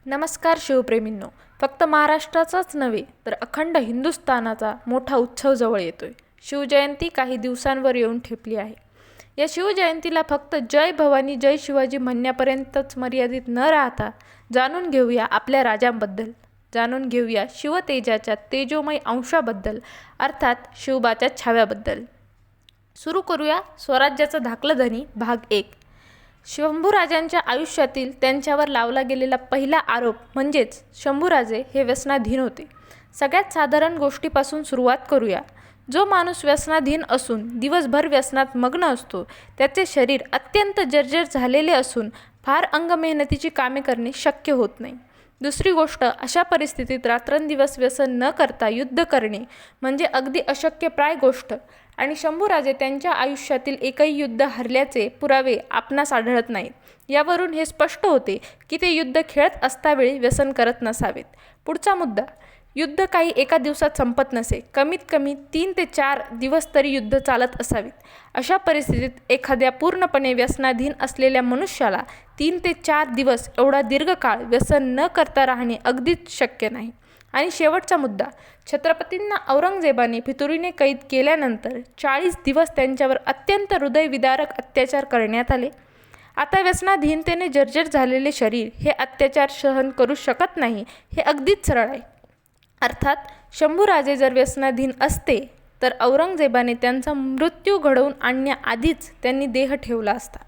नमस्कार शिवप्रेमींनो. फक्त महाराष्ट्राचाच नव्हे तर अखंड हिंदुस्थानाचा मोठा उत्सव जवळ येतोय. शिवजयंती काही दिवसांवर येऊन ठेपली आहे. या शिवजयंतीला फक्त जय भवानी जय शिवाजी म्हणण्यापर्यंतच मर्यादित न राहता जाणून घेऊया आपल्या राजांबद्दल, जाणून घेऊया शिवतेजाच्या तेजोमय अंशाबद्दल, अर्थात शिवबाच्या छाव्याबद्दल. सुरू करूया स्वराज्याचा धाकलं धनी भाग 1. शंभूराजांच्या आयुष्यातील त्यांच्यावर लावला गेलेला पहिला आरोप म्हणजेच शंभूराजे हे व्यसनाधीन होते. सगळ्यात साधारण गोष्टीपासून सुरुवात करूया. जो माणूस व्यसनाधीन असून दिवसभर व्यसनात मग्न असतो त्याचे शरीर अत्यंत जर्जर झालेले असून फार अंगमेहनतीची कामे करणे शक्य होत नाही. दुसरी गोष्ट, अशा परिस्थितीत रात्रंदिवस व्यसन न करता युद्ध करणे म्हणजे अगदी अशक्यप्राय गोष्ट आणि शंभूराजे त्यांच्या आयुष्यातील एकही युद्ध हरल्याचे पुरावे आपणास आढळत नाहीत. यावरून हे स्पष्ट होते की ते युद्ध खेळत असतावेळी व्यसन करत नसावेत. पुढचा मुद्दा, युद्ध काही एका दिवसात संपत नसे. कमीत कमी 3 ते 4 दिवस तरी युद्ध चालत असावीत. अशा परिस्थितीत एखाद्या पूर्णपणे व्यसनाधीन असलेल्या मनुष्याला 3 ते 4 दिवस एवढा दीर्घकाळ व्यसन न करता राहणे अगदीच शक्य नाही. आणि शेवटचा मुद्दा, छत्रपतींना औरंगजेबाने फितुरीने कैद केल्यानंतर 40 दिवस त्यांच्यावर अत्यंत हृदयविदारक अत्याचार करण्यात आले. आता व्यसनाधीनतेने जर्जर झालेले शरीर हे अत्याचार सहन करू शकत नाही हे अगदीच सरळ आहे. अर्थात शंभूराजे जर व्यसनाधीन असते तर औरंगजेबाने त्यांचा मृत्यू घडवून आणण्याआधीच त्यांनी देह ठेवला असता.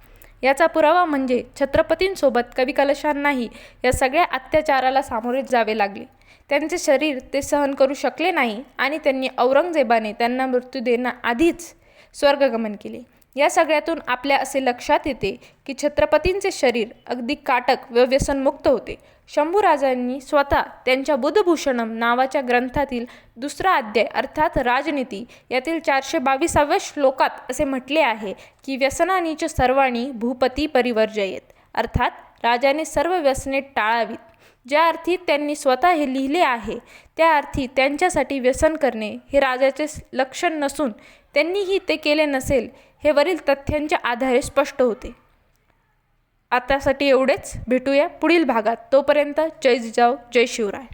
याचा पुरावा म्हणजे छत्रपतींसोबत कवी कलशांनाही या सगळ्या अत्याचाराला सामोरे जावे लागले. त्यांचे शरीर ते सहन करू शकले नाही आणि त्यांनी औरंगजेबाने त्यांना मृत्यू देण्याआधीच स्वर्गगमन केले. या सगळ्यातून आपल्या असे लक्षात येते की छत्रपतींचे शरीर अगदी काटक व व्यसनमुक्त होते. शंभूराजांनी स्वतः त्यांच्या बुधभूषणम नावाच्या ग्रंथातील 2रा अध्याय अर्थात राजनीती यातील 422व्या श्लोकात असे म्हटले आहे की व्यसनानीच सर्वाणी भूपती परिवर्जयेत, अर्थात राजाने सर्व व्यसने टाळावीत. ज्या अर्थी त्यांनी स्वतः हे लिहिले आहे त्या अर्थी त्यांच्यासाठी व्यसन करणे हे राजाचे लक्षण नसून त्यांनीही ते केले नसेल हे वरील तथ्यांच्या आधारे स्पष्ट होते. आतासाठी एवढेच. भेटूया पुढील भागात. तोपर्यंत जय जिजाऊ जय शिवराय.